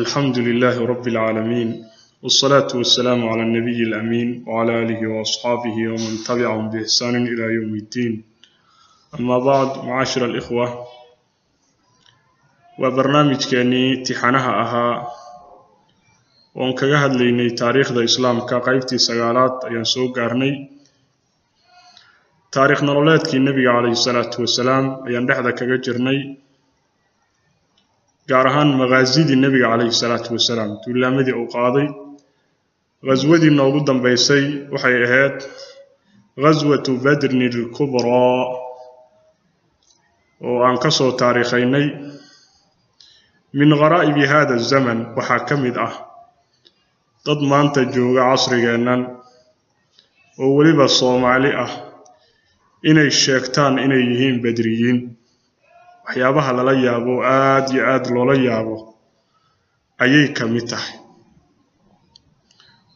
الحمد لله رب العالمين والصلاة والسلام على النبي الأمين وعلى آله وأصحابه ومن تبعهم بإحسان إلى يوم الدين. أما بعد، معاشر الإخوة، وبرنامج كاني تحنها أها وانكجهد ليني تاريخ الإسلام كقيبتي سجالات ينسو قرني تاريخ نرولات كي النبي عليه الصلاة والسلام يندحذ كجرني gaarahaan magaazidii nabiga calayhi salaatu wasalaam duulaamadii uu qaaday ghazwadii noogu dambeysay waxay ahayd ghazwatu badrin al-kubra oo aan ka soo taariikhaynay min gharaa'ib hada zaman waxa kamid ah dad maanta jooga casrigeenan oo waliba Soomaali ah inay sheegtaan inay yihiin badriyiin waxyaabaha lala yaabo aad iyo aad loola yaabo ayay kamid tahay.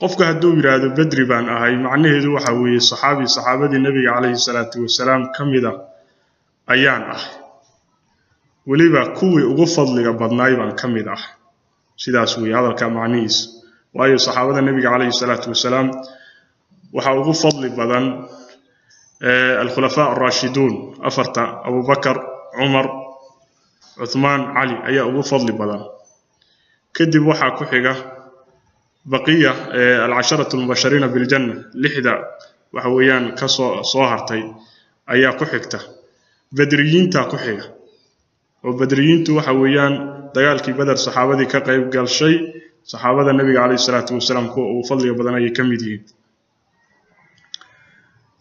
qofka hadduu yiraahdo badri baan ahay macnaheedu waxa weeye saxaabadii nabiga calayhi salaatu wasalaam kamida ayaan ah, waliba kuwii ugu fadliga badnaay baan kamid ah. sidaas weeye hadalka macnihiisa, waayo saxaabada nabiga calayhi salaatu wasalaam waxa ugu fadli badan al-khulafaa ar-rashidun afarta Abu Bakr, Umar, Uthman, Ali ayaa ugu fadli badan. kadib waxa ku xiga baqiya al-asharatu al-mubashirin bil janna lixda waxa weeyaan ka soo hartay ayaa ku xigta. badriyiinta ku xiga oo badriyiintu waxa weeyaan dagaalkii badar saxaabadii ka qayb galshay saxaabada nabiga calayhi salaatu wasalaam kuwa ugu fadliga badan ay kamid yihiin.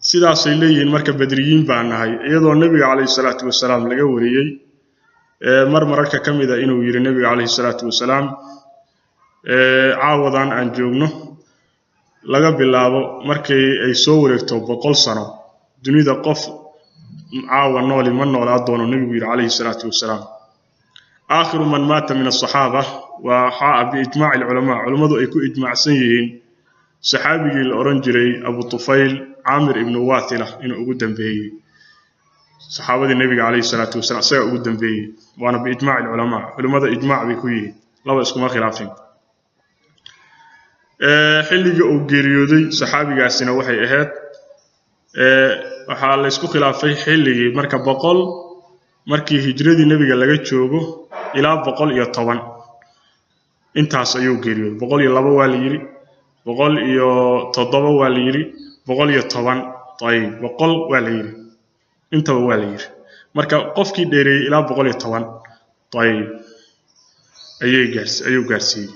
sidaas ay leeyihiin marka badriyiin baan nahay, iyadoo nabiga calayhi salaatu wasalaam laga wariyay marmarka kamida inuu yiri nabiga calayhi salaatu wasalaam caawadan aan joogno laga bilaabo markii ay soo wareegto 100 sano dunida qof caawa nool ma noolaa doono nabigu yiri calayhi salaatu wasalaam. aakhiru man maata min as-sahaba wa ha'a bi ijma' al-ulama, culimadu ay ku ijmaacsan yihiin saxaabigii la oran jiray Abu Tufayl Amir ibn Wathila inuu ugu dambeeyay saxaabadii nabiga calayhi salaatu wasalaam saga ugu dambeeyay, waana bi ijma' al-ulama, culimada ijma' bay ku yihiin laba iskuma khilaafin. xilliga uu geeriyooday saxaabigaasina waxay ahayd waxa la isku khilaafay xilligii marka 100 markii hijradii nabiga laga joogo ilaa 110 intaas ayuu geeriyooday. 102 waa la yiri, 107 waa la yiri, 110 طيب 100 waa la yiri, inta waa la yiri. marka qofkii dheereeyay ilaa 110 طيب ayuu gaarsiiyay.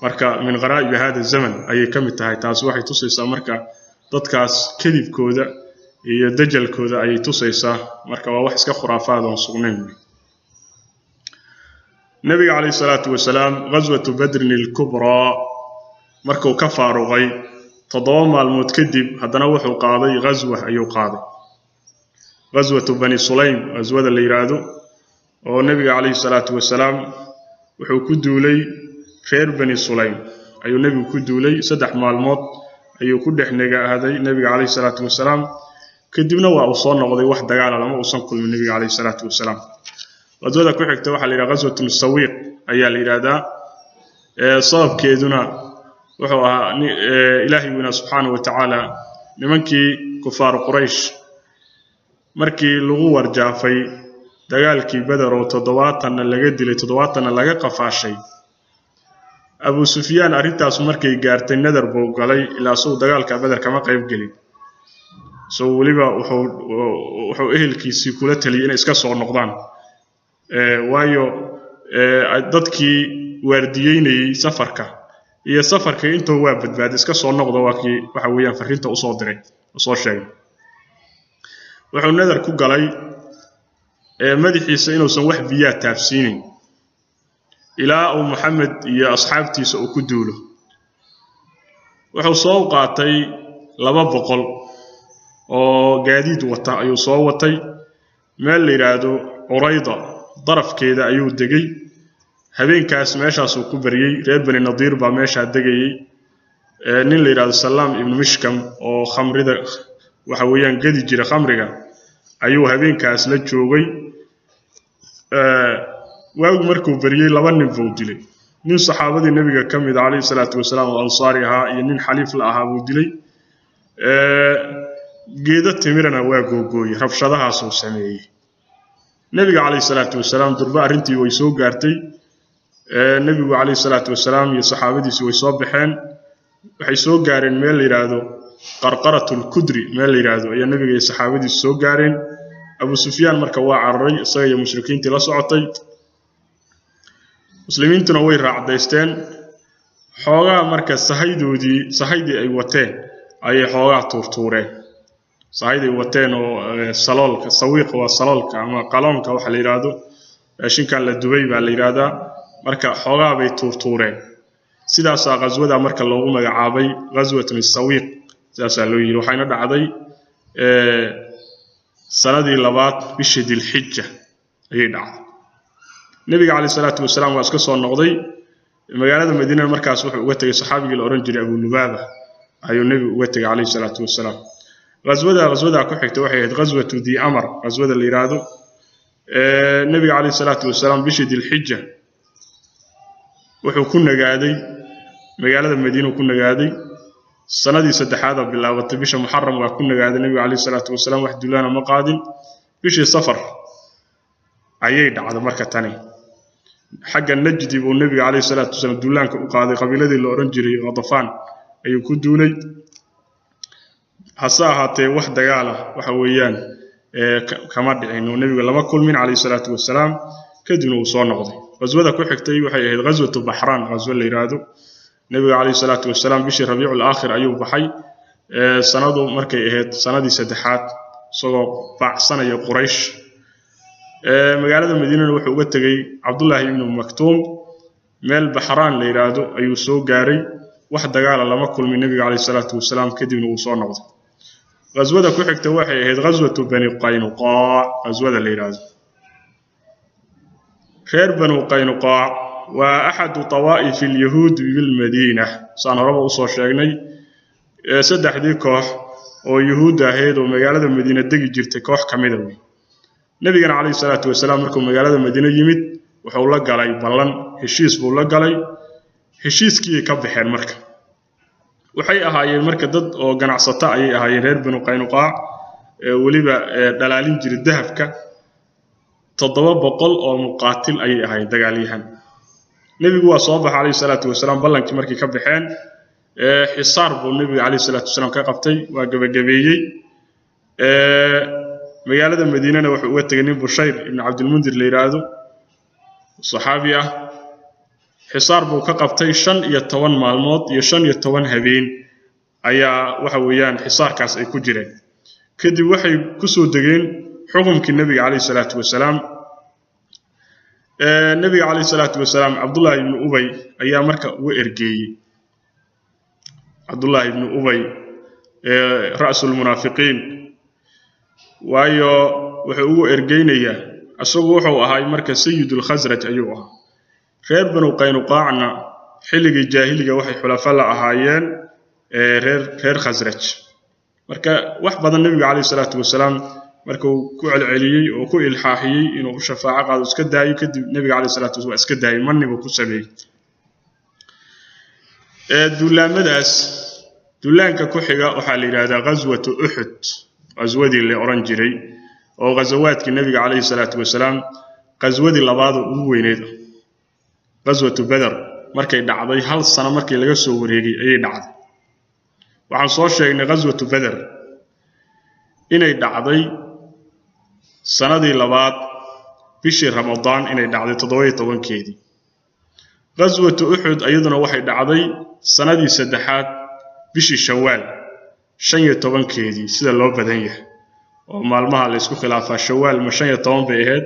marka min gharaa'ib hada zaman ayay kamid tahay. taas waxay tusaysaa marka dadkaas kadibkooda iyo dajalkooda ayay tusaysaa, marka waa wax iska khuraafaad oo sugnayn. nabiga calayhi salaatu wasalaam ghazwatu badrin al-kubra markuu ka faaruqay 7 maalmood kadib haddana wuxuu qaaday ghazwa ayuu qaaday ghazwatu bani sulaym, ghazwada la yiraahdo oo nabiga calayhi salaatu wasalaam wuxuu ku duulay reer bani sulaym ayuu nabigu ku duulay 3 maalmood ayuu ku dhexnagaaday nabiga calayhi salaatu wasalaam. kadibna waa uu soo noqday wax dagaal lama uusan kulmin nabiga calayhi salaatu wasalaam. ghazwada ku xigta waxa la yiraahdaa ghazwatu sawiq ayaa la yiraahdaa sababkeeduna wuxuu ahaa ilaahi subhanahu wa ta'ala nimankii kufaar quraysh markii lagu warjaafay dagaalkii badar oo 70 laga dilay 70 laga qafaashay. Abu Sufyaan arintaas markay gaartay nadar buu galay ilaa soo dagaalka badar kama qayb galin. soo waliba wuxuu ehelkiisii kula taliyay in iska soo noqdaan waayo dadkii waardiyeynay safarka intuu waa badbaad iska soo noqdo waxa weeyaan fariinta u soo diray soo sheegay. wuxuu nadar ku galay madaxiisa inuusan wax biyo taabsiinin ilaa uu Muhammad iyo asxaabtiisa uu ku duulo. wuxuu soo qaatay 200 oo gaadiid wata ayuu soo watay meel la yiraahdo Urayda darafkeeda ayuu degay. habeenkaas meeshaas uu ku bariyay reer bani Nadiir baa meesha degayay. nin la yiraahdo Salaam ibn Mishkam oo khamrida waxa weeyaan gadi jira khamriga ayuu habeenkaas la joogay. waagu markuu bariyay laba nin buu dilay nin saxaabadii nabiga ka mid alayhi salaatu wasalaam oo ansaari ahaa iyo nin xaliif la ahaa buu dilay geeda timirana waa googooyay rabshadahaas uu sameeyay nabiga alayhi salaatu wasalaam durba arintii way soo gaartay nabigu alayhi salaatu wasalaam iyo saxaabadiisu way soo baxeen waxay soo gaareen meel la yiraahdo qarqaratul kudri meel la yiraahdo ayaa nabiga iyo saxaabadiisu soo gaareen abu sufyaan marka waa cararay isaga iyo mushrikiintii la socotay muslimiintuna way raacdaysteen xoogaa marka sahaydii ay wateen ayay xoogaa tuurtuureen sahaydii wateen oo saloolka sawiiq waa saloolka ama qaloonka waxa la yiraahdo raashinkan la dubay baa la yiraahdaa marka xoogaa bay tuurtuureen sidaas qaswada marka loogu magacaabay qaswatun sawiiq sidaas loo yiri waxayna dhacday sanadii labaad bishii dilxijja ayay dhacday nabiga alayhi salaatu wasalaam waa iska soo noqday magaalada madiina markaas wuxuu uga tagay saxaabigii la oran jiray abu lubaaba ayuu nabigu uga tagay alayhi salaatu wasalaam qaswada ku xigtay waxay ahayd qaswatu di amr qaswada la yiraahdo nabiga alayhi salaatu wasalaam bishii dilxijja wuxuu ku nagaaday magaalada madiina ku nagaaday sanadii saddexaad bilaabatay bisha muharram waa ku nagaaday nabiga alayhi salaatu wasalaam wax duulaana ma qaadin bishii safar ayay dhacday marka tani xagga najdi buu nabiga alayhi salaatu wasalaam duulaanka u qaaday qabiiladii la oran jiray qadafaan ayuu ku duulay hasa ahaatee wax dagaal ah waxa weeyaan kama dhicin oo nabiga lama kulmin alayhi salaatu wasalaam kadibna uu soo noqday qaswada ku xigtay waxay ahayd qaswatu bahraan qaswa la yiraahdo nabiga alayhi salaatu wasalaam bishii rabiicul aakhir ayuu baxay sanadu markay ahayd sanadii saddexaad isagoo baacsanaya quraysh magaalada madiina wuxuu uga tagay abdullah ibn maktum meel bahraan la yiraahdo ayuu soo gaaray wax dagaal lama kulmin nabiga alayhi salaatu wasalaam kadibna uu soo noqday qaswada ku xigtay waxay ahayd qaswatu bani qaynuqaa qaswada la yiraahdo reer bani qaynuqaa waa ahadu tawaa'if al-yahuud bil madiina saan horaba u soo sheegnay saddexdii koox oo yahuud ahayd oo magaalada madiina degi jirtay koox kamid ah nabiga alayhi salaatu wasalaam markuu magaalada madiina yimid wuxuu la galay ballan heshiis buu la galay heshiiskii ka baxeen marka waxay ahaayeen marka dad oo ganacsato ayay ahaayeen reer bani qaynuqaa waliba dhalaalin jiray dahabka 700 oo muqaatil ayay ahaayeen dagaalyahan nabigu waa soo baxay alayhi salaatu wasalaam ballankii markii ka baxeen xisaar buu nabiga alayhi salaatu wasalaam ka qabtay waa gabagabeeyay magaalada madiina wuxuu uga tagay nin bushayr ibn abdul mundir la yiraahdo saxaabi ah xisaar buu ka qabtay 15 maalmood iyo 15 habeen ayaa waxa weeyaan xisaarkaas ay ku jireen kadib waxay ku soo dageen xukunkii nabiga alayhi salaatu wasalaam nabiga alayhi salaatu wasalaam abdullah ibn ubay ayaa marka ugu ergeeyay abdullah ibn ubay ra'sul munaafiqiin waayo wuxuu ugu ergeynaya asagu wuxuu ahaa marka sayyidul khazraj ayuu ahaa reer banu qaynuqaacna xilligii jaahiliga waxay xulafa la ahaayeen reer khazraj marka wax badan nabiga alayhi salaatu wasalaam markuu ku celceliyay oo ku ilxaaxiyay inuu shafaaco qaado iska daayo kadib nabiga alayhi salaatu wasalaam iska daayay maniba ku sameeyay duulaamadaas duulaanka ku xiga waxa la yiraahdaa qaswatu uhud qaswadii la oran jiray oo qasawaadkii nabiga alayhi salaatu wasalaam qaswadii labaad ugu weyneed qaswatu badr markay dhacday hal sano markii laga soo wareegay ayay dhacday waxaan soo sheegnay qaswatu badr inay dhacday sanadii labaad bishii ramadaan inay dhacday 17keedii qaswatu uhud ayaduna waxay dhacday sanadii saddexaad bishii shawaal 15keedii sida loo badan yahay oo maalmaha la isku khilaafaa shawaal ma 15 bay ahayd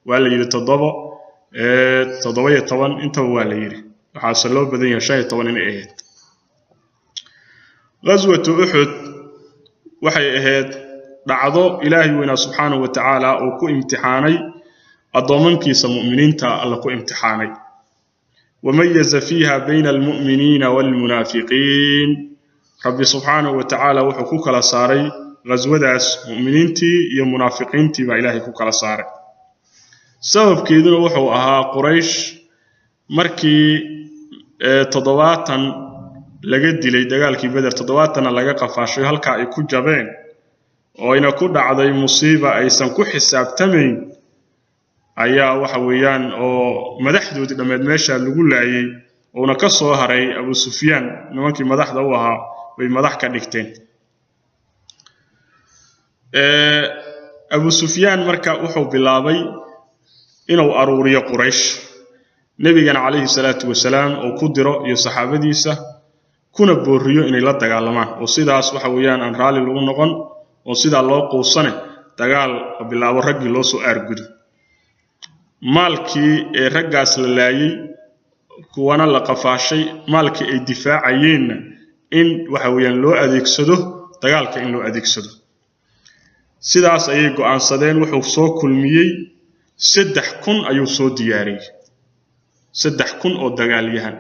waa la yiri 17 inta waa la yiri waxa loo badan yahay 15 inay ahayd qaswatu uhud waxay ahayd dhacdo ilaahi weyna subhanahu wa ta'ala oo ku imtixaanay adoomankiisa mu'miniinta alla ku imtixaanay وميز فيها بين المؤمنين والمنافقين رب سبحانه وتعالى وحكو كلا ساري غزوداس مؤمنينتي يا منافقينتي با إلهي كو كلا ساري sababkeeduna wuxuu ahaa Quraysh markii 70 laga dilay dagaalkii Badr 70 laga qafaashay halka ay ku jabeen oo ina ku dhacday musiiba aysan ku xisaabtamayn ayaa waxa weeyaan oo madaxdoodii dhameed meesha lagu laayay oo ka soo haray Abu Sufyaan nimankii madaxda u ahaa way madax ka dhigteen Abu Sufyaan marka wuxuu bilaabay inuu aruuriyo Quraysh nabigana calayhi salaatu wasalaam oo ku diro iyo saxaabadiisa kuna booriyo inay la dagaalamaan oo sidaas waxa weeyaan aan raali lagu noqon oo sida loo qoosane dagaal bilaabo raggii loo soo aargudo maalkii ee raggaas la laayay kuwana la qafaashay maalkii ay difaacayeen in waxa weeyaan loo adeegsado dagaalka in loo adeegsado sidaas ayay go'aansadeen wuxuu soo kulmiyay 3000 ayuu soo diyaariyay 3000 oo dagaalyahan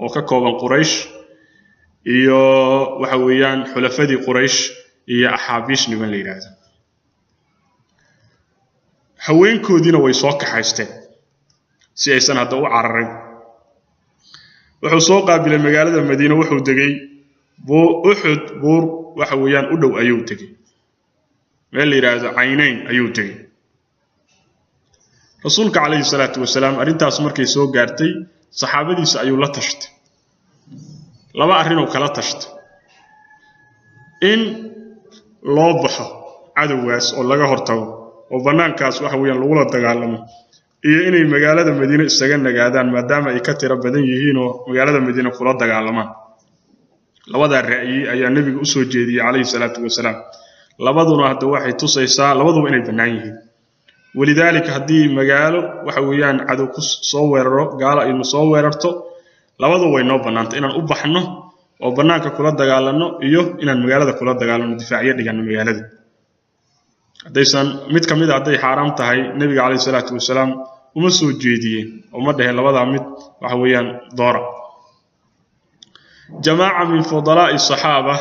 oo ka kooban Quraysh iyo waxa weeyaan xulafadii Quraysh iyo axaabish niman la yiraahdo haweenkoodina way soo kaxaysteen si aysan hadda u cararin wuxuu soo qaabilay magaalada Madiina wuxuu degay Uhud buur waxa weeyaan u dhow ayuu degay meel la yiraahdo Aynayn ayuu degay rasuulka calayhi salaatu wasalaam arintaas markay soo gaartay saxaabadiisa ayuu la tashtay laba arin oo kala tashtay in loo baxo cadawgaas oo laga hortago oo banaankaas waxa weeyaan lagu la dagaalamo iyo inay magaalada Madiina isaga nagaadaan maadaama ay ka tira badan yihiin oo magaalada Madiina kula dagaalamaan labada ra'yi ayaa nabiga u soo jeediyay calayhi salaatu wasalaam labaduna hadda waxay tusaysaa labaduba inay banaan yihiin walidaalika hadii magaalo waxa weeyaan cadow ku soo weeraro gaala ay soo weerarto labadu way noo banaantay inaan u baxno oo banaanka kula dagaalano iyo inaan magaalada kula dagaalano difaaciye dhigano magaalada hadaysan mid kamid ah haday xaraam tahay nabiga calayhi salaatu wasalaam uma soo jeediyeen oo ma dhahay labada mid waxa weeyaan doora jamaaca min fudalaa'i saxaaba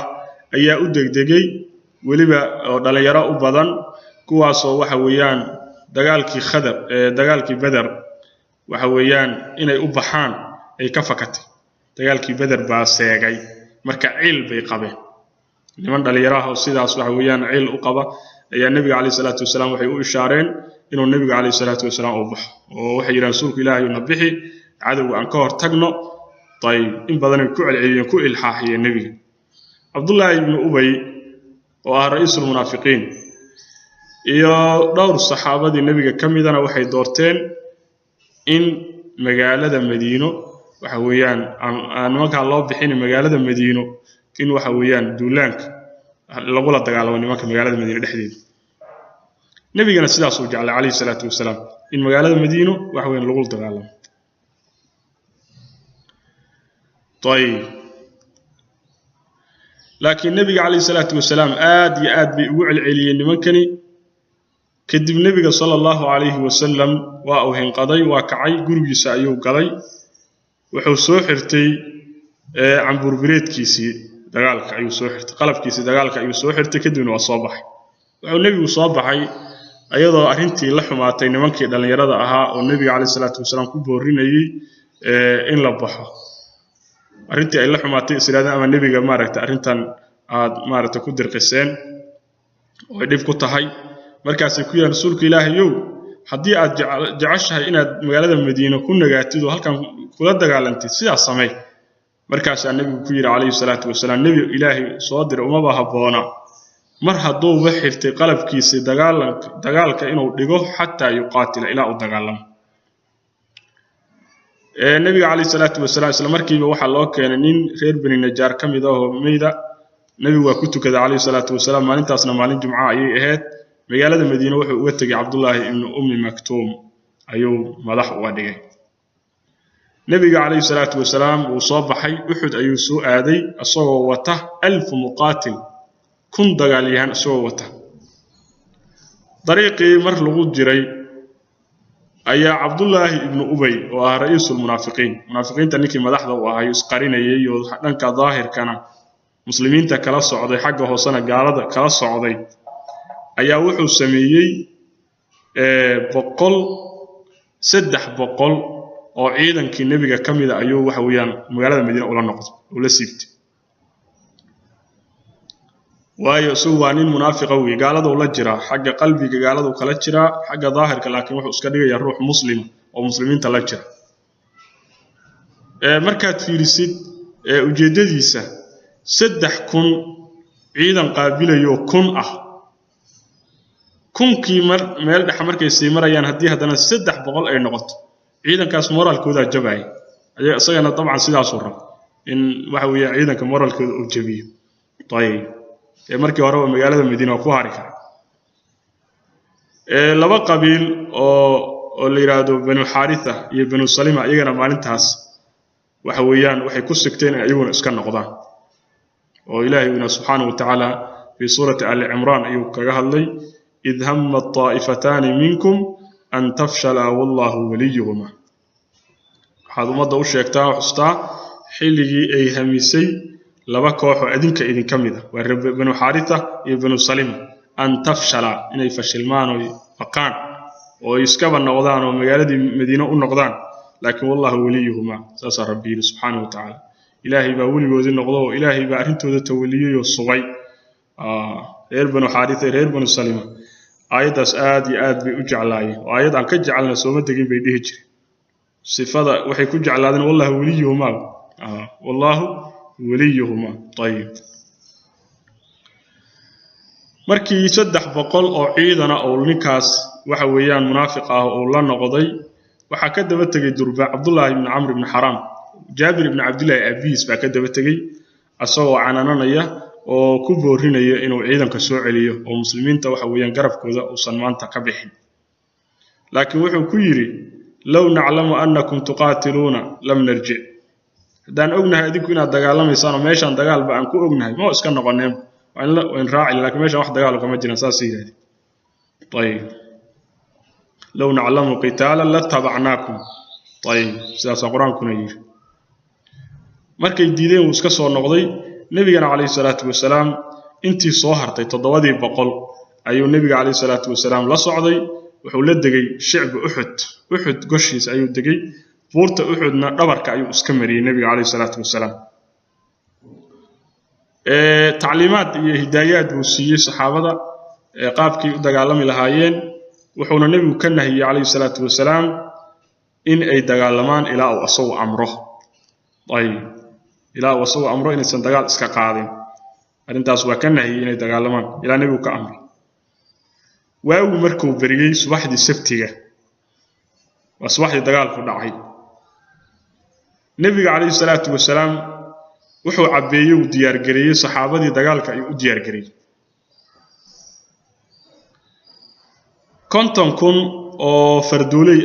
ayaa u degdegay waliba oo dhalinyaro u badan kuwaas oo waxa weeyaan dagaalkii Badr waxa weeyaan inay u baxaan ay ka fakatay dagaalkii Badr baa seegay marka ciil bay qabeen niman dhalinyaro ah oo sidaas waxa weeyaan ciil u qaba ayaa nabiga calayhi salaatu wasalaam waxay u ishaareen inuu nabiga calayhi salaatu wasalaam u baxo oo waxay yiraahdeen rasuulku ilaahay uu nabixi cadawga aan ka hor tagno طيب in badan ay ku celceliyeen ku ilxaaxiyeen nabiga Abdullah ibn Ubay oo ah ra'iisul munaafiqiin iyo dhowr saxaabadii nabiga kamidana waxay doorteen in magaalada Madiino waxa weeyaan aan marka loo bixin magaalada Madiino in waxa weeyaan duulaanka lagu la dagaalamo nimanka magaalada Madiina dhexdeeda nabigana sidaas uu jeclay calayhi salaatu wasalaam in magaalada Madiino waxa weeyaan lagu la dagaalamo طيب لكن النبي عليه الصلاة والسلام آد بيقول عليا نمكني كدب النبي صلى الله عليه وسلم وأوهن قضي وكعي قربي سعيو قضي وحوسو حرتي عن بربريت كيسي دقالك أيو سوحرت قلب كيسي دقالك أيو سوحرت كدبن وصابح والنبي صابحي أيضا أهنتي لحماتي نمكي دلن يرد أها والنبي عليه الصلاة والسلام كبورين إن لبحه arintii ay la xumaatay israada ama nabiga maaragta arintan aad maaragta ku dirqiseen oo dib ku tahay markaas ay ku yiraan rasuulka ilaahayow hadii aad jeceshahay inaad magaalada Madiina ku nagaatid oo halkan kula dagaalantid sidaas samee markaas nabigu ku yiri calayhi salaatu wasalaam nabi ilaahay soo diray uma bahaboona mar haduu waxirtay qalabkiisa dagaalka inuu dhigo xataa yuqaatila ila u dagaalamo النبي عليه الصلاة والسلام إسلام مركب وحى الله كان نين غير بني النجار كم إذا هو ميدا نبي وكتو كذا عليه الصلاة والسلام ما أنت أصلا مالين جمعة أي إهات مجال المدينة وتجي عبد الله ابن أم مكتوم أيو ملح وادي نبي عليه الصلاة والسلام وصاب حي أحد أيو سوء هذه الصوته 1000 مقاتل كن دجاليهن صوته طريقي مرلغو جري أي عبد الله ابن أبي ورئيس المنافقين تنكي مدحضة وهي يسقرينيي ودنك ظاهر كان مسلمين تكلا سعودي حقه سنة قارضة كلا سعودي أي وحو سميي بقل saddex boqol oo ciidankii nabiga kamida ayuu waxa weeyaan magaalada Madiina ula noqday ula siibtay waayo soo waa nin munaafiq ah gaalada la jira xagga qalbiga gaalada kala jira xagga daahirka laakiin wuxuu iska dhigayaa ruux muslim oo muslimiinta la jira markaad fiirisid ujeedadiisa 3000 ciidan qaabilayo 1000 ah kunkii meel dhex markay sii marayaan hadii hadana 300 ay noqoto ciidankaas moraalkooda jabay asagana dabcan sidaas u rab in waxa weeye ciidanka moraalkooda uu jabiyo tayib markii hore magaalada Madiina ku hari kara laba qabiil oo la yiraahdo Banu Haritha iyo Banu Salima iyagana maalintaas waxa weeyaan waxay ku sigteen ayaguna iska noqdaan oo Ilaahay subhanahu wa ta'ala fi surati al-Imran ayuu kaga hadlay إذ هم الطائفتان منكم أن تفشلا والله وليهما هذا ما دو شيكتا وحستا حلقي أي هميسي لبا كوحو أدنك إذن كميدا بنو حارثة بنو سليم أن تفشلا إن يفشلمان ويفقان ويسكب النقضان ومقالة مدينة النقضان لكن والله وليهما ساسا ربي سبحانه وتعالى إلهي باولي وذي النقضان إلهي بأرهنتو ذا توليه والصغي غير بنو حارثة غير بنو سليم آياداس آد بي أجعلاي وآياد عن كجعلنا سوما دقين بيديه جري صفة وحي كجعلادين والله وليهما والله وليهما طيب markii 300 oo ciidana oo ninkaas waxa weeyaan munaafiq ah oo la noqday waxa ka daba tagay durba Abdullah ibn Amr ibn Haram Jabir ibn Abdullah Abis baa ka daba tagay asagoo canananaya oo ku boorinaya inuu ciidanka soo celiyo oo muslimiinta waxa weeyaan garabkooda oo sanmaanta ka bixin laakiin wuxuu ku yiri law na'lamu annakum tuqatiluna lam narji hadaan ognahay idinku inaad dagaalamaysaan oo meeshan dagaal baan ku ognahay ma iska noqoneen وإن راعي لكن ماشي واحد قالوا كما جينا ساسي طيب لو نعلم قتالا لاتبعناكم طيب ساسا قرآن كنير markay diideen uu iska soo noqday nabiga kaleey salaatu wasalaam intii soo hartay 700 ayuu nabiga kaleey salaatu wasalaam la socday wuxuu la degay shicb Uhud goshiis ayuu degay buurta Uhudna dhabarka ayuu iska mariyay nabiga kaleey salaatu wasalaam تعليمات هدايات وصية صحابة قابك دجالم لهايين وحنا النبي كان هي عليه الصلاة والسلام إن أي دجالمان إلى وصو أمره طيب إلى وصو أمره إن السندجال إسكاقادين أنت أسوا كان هي إن دجالمان إلى النبي كأمر وأو مركب بريس واحد السبتية وصواحد دجال في النعي النبي عليه الصلاة والسلام wuxuu cabeeyay u diyaar gareeyay saxaabadii dagaalka ay u diyaar gareeyay konton kun oo fardoolay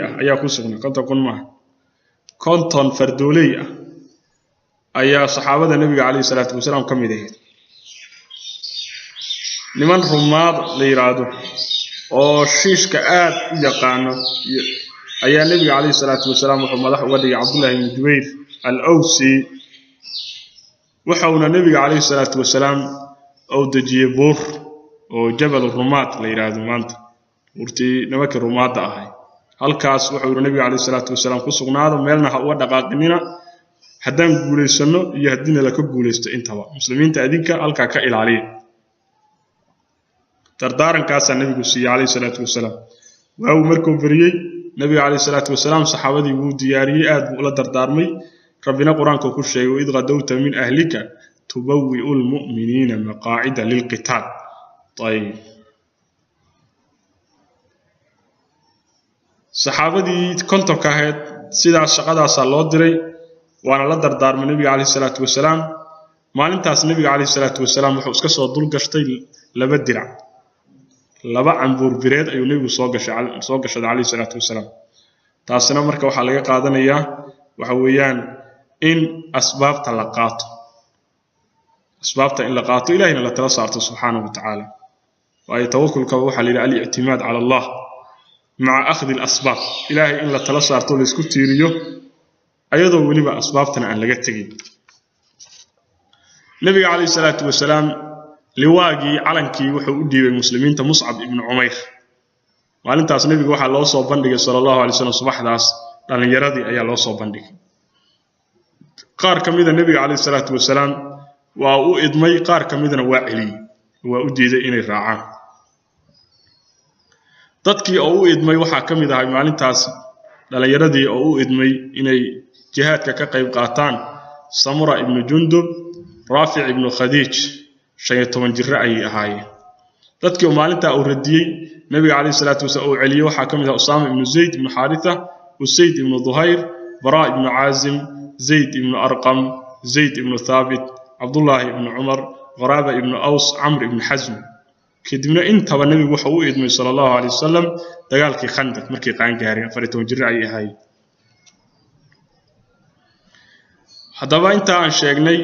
ah ayaa ku sugnaa konton kun ma konton fardoolay ah ayaa saxaabada nabiga kaleey salaatu wasalaam kamid ah niman rumaad la yiraahdo oo shiishka aad u yaqaan ayaa nabiga kaleey salaatu wasalaam wuxuu madax uga dhigay Abdullah ibn Jubayr الأوسي وحونا النبي عليه الصلاة والسلام أو دجيبور أو جبل الرمات ليراد مانت ورتي نمك الرمات أهاي هالكاس وحونا النبي عليه الصلاة والسلام قصقنا هذا ميلنا هو دقاقننا حدان قولي سنو يهدينا لك قولي استئنتوا مسلمين تأدينك هالكا كإل عليه تردارن كاسا النبي عليه الصلاة والسلام وهو مركب بريي النبي عليه الصلاة والسلام صحابتي ودياري آد ولا دردارمي ربنا قرآن كل شيء وإذ غدوت من أهلك تبوئ المؤمنين مقاعد للقتال طيب صحابتي كنت كهد سيدا الشقادة صلى دري وأنا لا دردار من النبي عليه الصلاة والسلام ما لنتاس النبي عليه الصلاة والسلام وحوس كسر دول قشتي لبدرع لبا عن بوربريد أيو نبي صوغش عليه الصلاة والسلام تاسنا مركا وحاليا قادنا إياه وحويان إن أسباب تلقاته إن لقاته إلهنا لا تلصارته سبحانه وتعالى وأي توكل كوحة للاعتماد على الله مع أخذ الأسباب إلهي إن لا تلصارته لسكتيريو أيضا ولبا أسبابتنا أن لقتقي النبي عليه الصلاة والسلام لواقي علنكي وحودي بالمسلمين مصعب ابن عمير maalintaas nabiga waxa loo soo bandhigay sallallahu alayhi wasallam subaxdaas dhalinyaradii ayaa loo soo bandhigay qaar kamida nabiga alayhi salaatu wasalaam waa u idmay qaar kamidna waa celiyay waa u diiday inay raacaan dadkii oo u idmay waxa kamid ahay maalintaas dhalinyaradii oo u idmay inay jihaadka ka qayb qaataan Samura ibn Jundub Rafi' ibn Khadij 15 jir ay ahaayeen dadkii oo maalinta uu radiyay nabiga alayhi salaatu wasalaam oo celiyay waxa kamid ah Usama ibn Zayd ibn Haritha Usayd ibn Dhuhayr Bara ibn Azim Zayd ibn Arqam Zayd ibn Thabit Abdullah ibn Umar Gharaba ibn Aws Amr ibn Hazm kadibna intaba nabigu waxa uu idmay sallallahu alayhi wasallam dagaalkii Khandaq markii qaan gaaray 14 jir ay ahaayeen hadaba inta aan sheegnay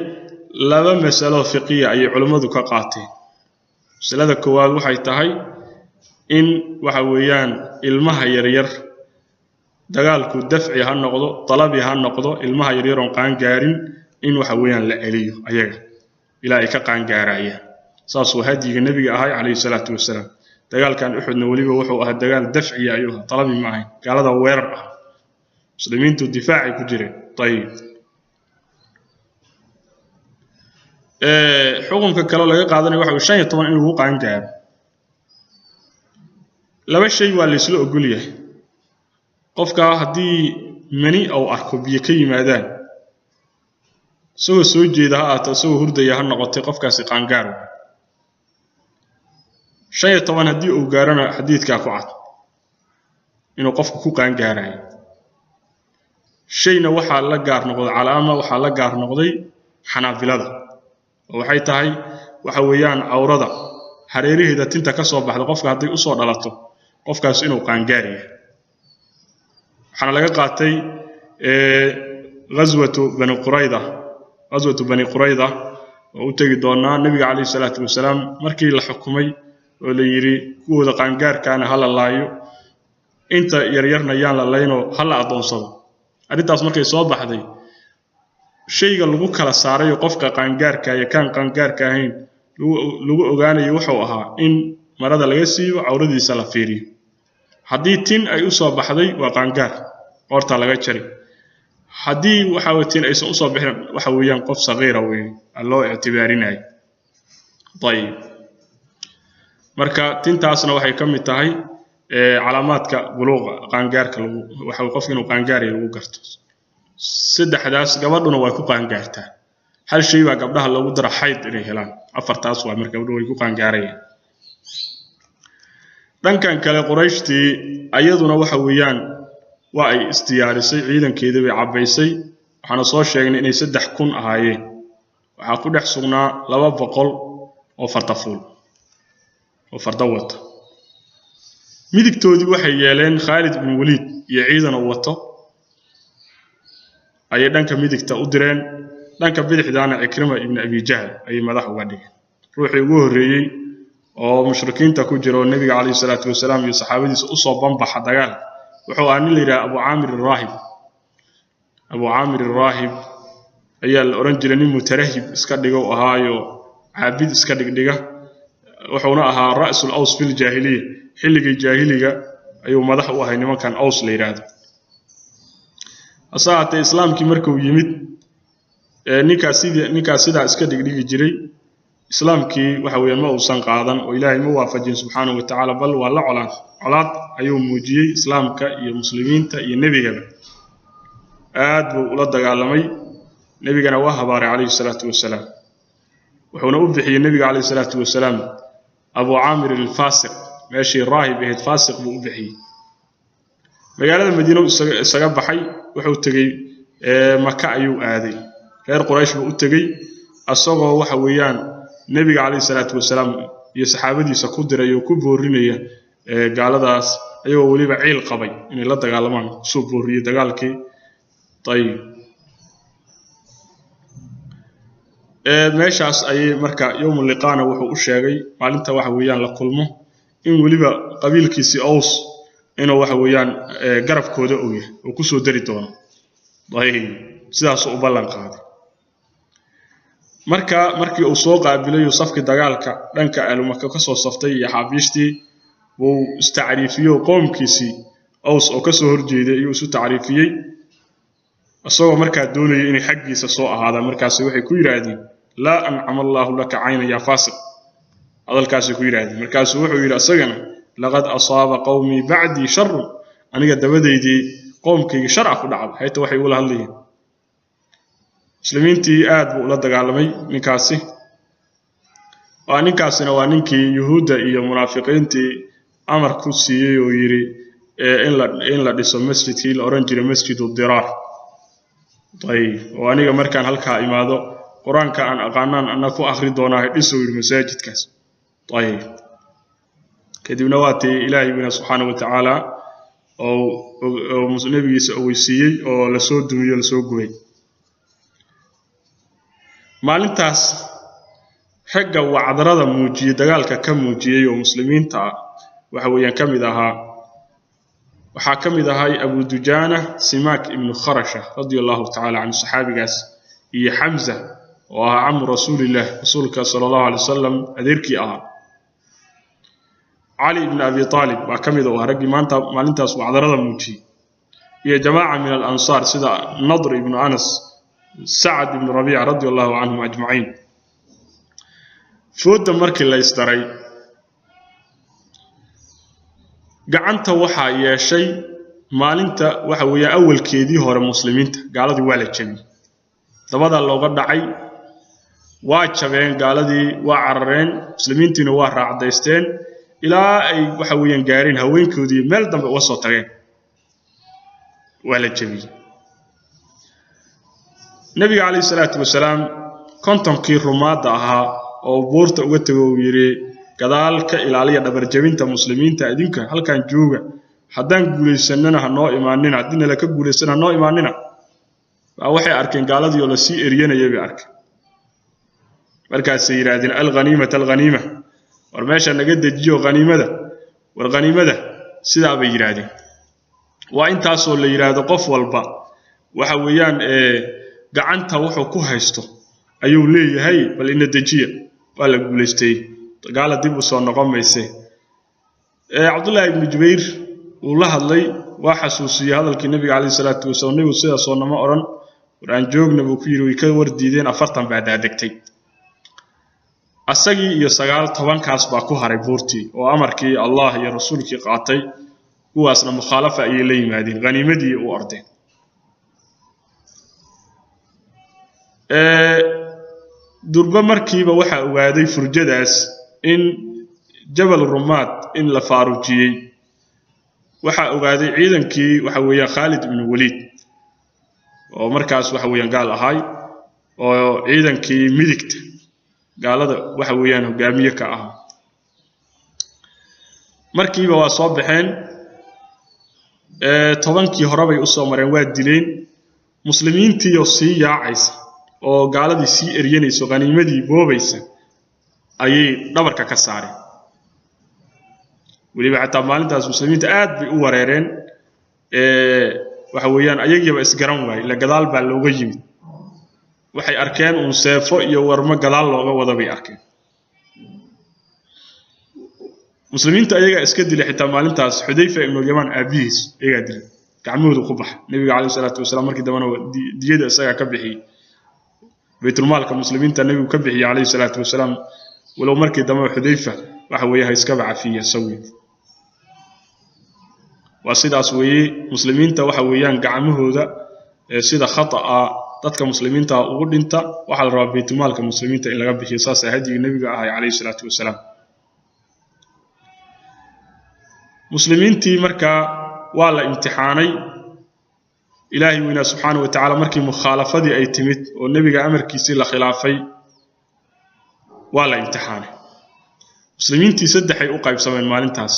laba mas'alo fiqiya ay culimadu ka qaateen masalada koowaad waxay tahay in waxa weeyaan ilmaha yaryar dagaalku dafci ha noqdo talabi ha noqdo ilmaha yaryar oo qaan gaarin in waxa weeyaan la celiyo ayaga ilaa ay ka qaan gaarayaan saas oo hadiga nabiga ahay alayhi salaatu wasalaam dagaalkan Uhudna waliba wuxuu ahaa dagaal dafci ayuu talabi ma ahayn gaalada weerar ah muslimiintu difaaci ku jireen tayib xukunka kale laga qaadanay waxa uu 15 in lagu qaan gaaro laba shay waa la isla ogol yahay qofka hadii mani oo arko biyo ka yimaadaan soo jeeda ha aata soo hurdaya ha noqotay qofkaasi qaan gaaro 15 hadii uu gaarana xadiidka ku cad inuu qofku ku qaan gaarayo shayna waxa la gaar noqday calaama waxa la gaar noqday xanaabilada waxay tahay waxa weeyaan awrada hareeraheeda tinta ka soo baxda qofka hadii u soo dhalato qofkaas inuu qaan gaariyo waxana laga qaatay ghazwatu bani qurayda oo u tagi doonaa nabiga alayhi salaatu wasalaam markii la xukumay oo la yiri kuwada qaan gaarkaana hal laayo inta yaryarna yaan la layno hal adoonsado arintaas markay soo baxday shayga lagu kala saaray qofka qaan gaarka iyo kan qaan gaarka ahayn lagu ogaanayo wuxuu ahaa in marada laga siibo awradiisa la fiiriyo hadii tin ay u soo baxday waa qaan gaar qorta laga jari hadii waxa watiin ay soo bixin waxa weeyaan qof sagiira weey loo ictibaarinay tayib marka tintaasna waxay kamid tahay calaamaadka buluuqa qaan gaarka waxa qofka inuu qaan gaar lagu garto saddexdaas gabadhuna way ku qaan gaartaa hal shay baa gabdhaha lagu dara xayd inay helaan afartaas waa marka gabdhuhu way ku qaan gaarayaan dhankan kale Qurayshtii ayaduna waxa weeyaan waa ay istiyaarisay ciidankeeda way cabaysay waxana soo sheegnay inay 3,000 ahaayeen waxa ku dhex sugnaa 200 oo fartafuul oo fardawata midigtoodii waxay yeeleen Khalid ibn Walid iyo ciidan wato ay dhanka midigta u direen dhanka bidixdaana Ikrima ibn Abi Jahl ay madax uga dhigeen ruuxii ugu horeeyay oo mushrikiinta ku jiro nabiga alayhi salaatu wasalaam iyo saxaabadiisa u soo banbaxa dagaal wuxuu aan leeyahay Abu Amir ar-Rahib ayaa la oran jiray nin mutarahib iska dhigo ahaayo caabid iska dhigdhiga wuxuuna ahaa ra'sul aws fil jaahiliya xilligii jaahiliga ayuu madax u ahay nimankan aws la yiraahdo asaate islaamkii markuu yimid ninkaas sida iska dhigdhigi jiray islaamkii waxa weeyaan ma uusan qaadan oo ilaahay ma waafajin subhanahu wa ta'ala bal wala colaad ayuu muujiyay islaamka iyo muslimiinta iyo nabiga aad buu ula dagaalamay nabigana waa habaaray alayhi salaatu wasalaam wuxuuna u bixiyay nabiga alayhi salaatu wasalaam Abu Amir al-Fasiq meeshii raahib ahayd fasiq buu u bixiyay magaalada Madiina isaga baxay wuxuu tagay Makka ayuu aaday reer Quraysh buu u tagay asagoo waxa weeyaan nabiga alayhi salaatu wasalaam iyo saxaabadiisa ku diray oo ku boorinaya gaaladaas ayagoo waliba ciil qabay inay la dagaalamaan soo booriyay dagaalkii tayib meeshaas ay marka yawmul liqaana wuxuu u sheegay maalinta waxa weeyaan la kulmo in waliba qabiilkiisi Aws inuu waxa weeyaan garabkooda oo yahay oo ku soo dari doono tayib sidaas u ballan qaaday markii uu soo qaabilay safkii dagaalka dhanka Al-Makka ka soo saftay iyo xabiishtii واستعريفيه قوم كيسي أوس أو كسر هرجيده يوسف تعريفيه أصور مركز دولي إني حقي سسوء هذا مركز وحي كويرادي لا أنعم الله لك عين يا فاسق هذا الكاس كويرادي مركز وحي يرأسجنا لقد أصاب قومي بعدي شر أنا قد بديدي قوم كي شرع كدعب حيث وحي يقول هاللي مسلمين تي آد بقول دقالمي نكاسي ونكاسنا ونكي يهودا إيا منافقين تي أمر كوسي ويري إن لا ديسو مسجد هي الأورنجري مسجد الضرار طيب وأنا مركان هالكا إمادو قرآن كان أقانان أن فو آخر دوناه ديسو المساجد كاس طيب كدي نواتي إلهي بنا سبحانه وتعالى أو نبي سويسي أو لسود دنيا لسود قوي maalintaas xagga wacdarada muujiyay dagaalka ka muujiyay oo muslimiinta waxa weeyaan kamid ahaa Abu Dujana Simak ibn Kharasha radiyallahu ta'ala anhu saxaabigaas iyo Hamza oo ah am rasuulka sallallahu alayhi wasallam adeerkii ahaa Ali ibn Abi Talib waa kamid ah ragii maalintaas wacdarada muujiyay iyo jamaaca min al-ansar sida Nadr ibn Anas سعد بن ربيع رضي الله عنهم أجمعين فود مركي لا يستري قعنت وحا يا شيء مالنت waxa weeye awalkeedii hore muslimiinta gaaladii waa la jabiyay dabada looga dhacay waa jabeen gaaladii waa carareen muslimiintiina waa raacdaysteen ilaa ay waxa weeyaan gaareen haweenkoodii meel dambe uga soo tageen waa la jabiyay nabi alayhi salatu wasalaam kontonkii rumaada ahaa oo buurta uga tago yiri gadaal ka ilaaliya dhabar jabinta muslimiinta idinka halkan jooga haddaan guuleysanana hanoo imaanina hadina la ka guuleysana hanoo imaanina waxay arkeen gaaladii oo la sii eryanayay bay arkeen markaas ay yiraahdeen al-ghanima war meesha naga dejiyo ghanimada sidaa bay yiraahdeen waa intaas oo la yiraahdo qof walba waxa weeyaan gacanta wuxuu ku haysto ayuu leeyahay bal in dejiya wala guuleystay gaala dib u soo noqomayse Abdullah ibn Jubayr uu la hadlay waa xasuusiyay hadalkii nabiga kaleey salaatu wasalaam nabigu sida soo nama oran waraan joogna buu ku yiri way ka wardiideen 40 baad degtay asagii iyo 19 kaas baa ku haray buurtii oo amarkii Allah iyo rasuulkii qaatay kuwaasna mukhalafa ay la yimaadeen ghaniimadii u ordeen durba markiiba waxa ogaaday furjadaas in Jabal Rumaad in la faarujiyay waxa ogaaday ciidankii waxa weeyaan Khalid ibn Walid oo markaas waxa weeyaan gaal ahay oo ciidankii midigta gaalada waxa weeyaan hogaamiye ka ah markiiba waa soo baxeen tobankii hore bay u soo mareen waa dileen muslimiintii oo sii yaacaysa oo gaaladii sii eryanayso ghaniimadii boobaysa ayay dhabarka ka saareen waliba xataa maalintaas muslimiinta aad bay u wareereen waxa weeyaan ayagiiba isgaran waay la gadaal baa looga yimid waxay arkeen un seefo iyo warma gadaal looga wada bay arkeen muslimiinta ayaga iska dilay xitaa maalintaas Xudayfa ibn Yaman aabihiis ayaga dilay gacmoodu ku bax nabiga kaleey salaatu wasalaam markii dambana diyada isaga ka bixiyay baytul maalka muslimiinta nabigu ka bixiyay kaleey salaatu wasalaam walow markii dambe Xudayfa waxa weeyahay iska bacafiya sawid wasidaas weeyay muslimiinta waxa weeyaan gacmahooda sida khata dadka muslimiinta ugu dhinta waxa la rabaa baytul maalka muslimiinta in laga bixiyo saas ahadiga nabiga kaleey salaatu wasalaam muslimiintii marka waa la imtixaanay ilaahi wina subhanahu wa ta'ala markii mukhalafadii ay timid oo nabiga amarkiisii la khilaafay waa la imtixaanay muslimiintii saddex ay u qaybsameen maalintaas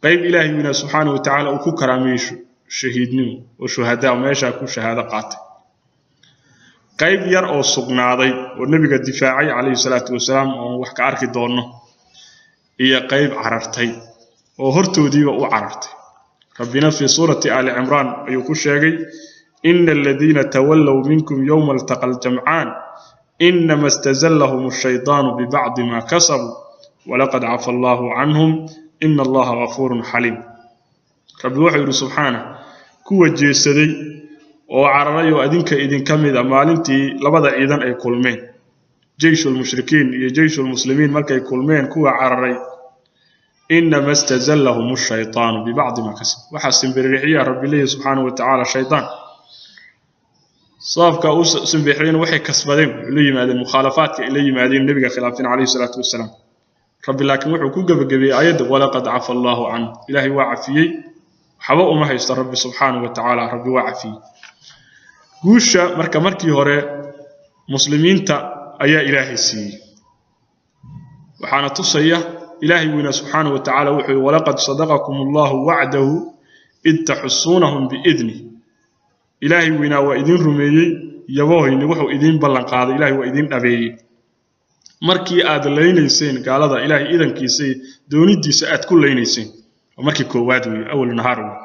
qayb ilaahi wina subhanahu wa ta'ala uu ku karaameeyo shahiidnimo oo shuhada meesha ku shahaada qaatay qayb yar oo sugnaaday oo nabiga difaacay kaleey salaatu wasalaam oo wax ka arki doono iyo qayb carartay oo hortoodiiba u carartay rabbina fi surati ali imran ayuu ku sheegay innal ladina tawallaw minkum yawma altaqal jam'an inma istazallahum ash-shaytanu bi ba'd ma kasabu wa laqad 'afa Allahu 'anhum إن الله غفور حليم رب وحي سبحانه كو جيسدي وعرري وأدنك إذن كمدا مالنتي لبدا إذن أي كلمين جيش المشركين جيش المسلمين مالك أي كلمين كو عرري إنما استزلهم الشيطان ببعض ما كسب وحسن بالرحية رب الله سبحانه وتعالى الشيطان صافك سنبحرين وحي كسبدين إليه مادين مخالفات إليه مادين النبي خلافين عليه الصلاة والسلام رب لكن وحو كوكب قبي آيات ولقد عفى الله عنه إلهي وعفيه حباء ما هيست رب سبحانه وتعالى رب وعفيه قوشة مركي هوري مسلمين تا أيا إلهي سي وحانا تصيّة إلهي ونا سبحانه وتعالى وحي ولقد صدقكم الله وعده إذ تحصونهم بإذنه إلهي ونا وإذن رميي يبوهي نوحو إذن بلن قاضي إلهي وإذن أبيي مركي آد لينيسين قال هذا إلهي إذن كيسي دوني دي سأت كل لينيسين ومركي كوادوي أول نهار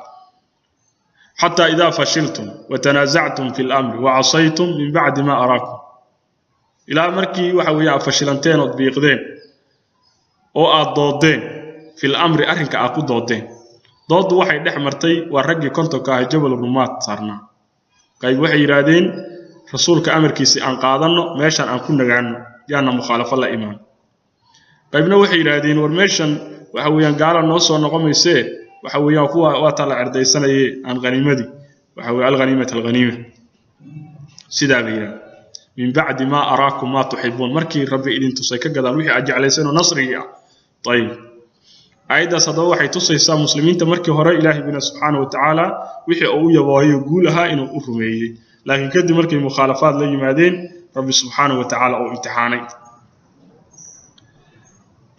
حتى إذا فشلتم وتنازعتم في الأمر وعصيتم من بعد ما أراكم إلى مركي وحويا فشلنتين وطبيقدين oo aad doodeen fil amri arrinka aad ku doodeen dood waxay dhex martay waa ragii kontonka ah jabal rumaad sarna qayb waxay yiraahdeen rasuulka amarkiisa aan qaadano meeshan aan ku nagaano yaana mukhalafa la iimaan qaybna waxay yiraahdeen war meeshan waxa weeyaan gaala noo soo noqomaysee waxa weeyaan kuwa waa tala cirdaysanayay aan qaniimadii waxa weey al ghaniima sida biira min ba'di ma araakum ma tuhibbun markii rabbi idin tusay ka gadaan wixii aad jeclaysan nasriga طيب أيضا صدوا وحي تصيصا مسلمين تمركي هراء إلهي بنا سبحانه وتعالى وحي أويا وهي يقولها إنه أفهميه لكن كد مركي مخالفات لي مادين رب سبحانه وتعالى أو امتحاني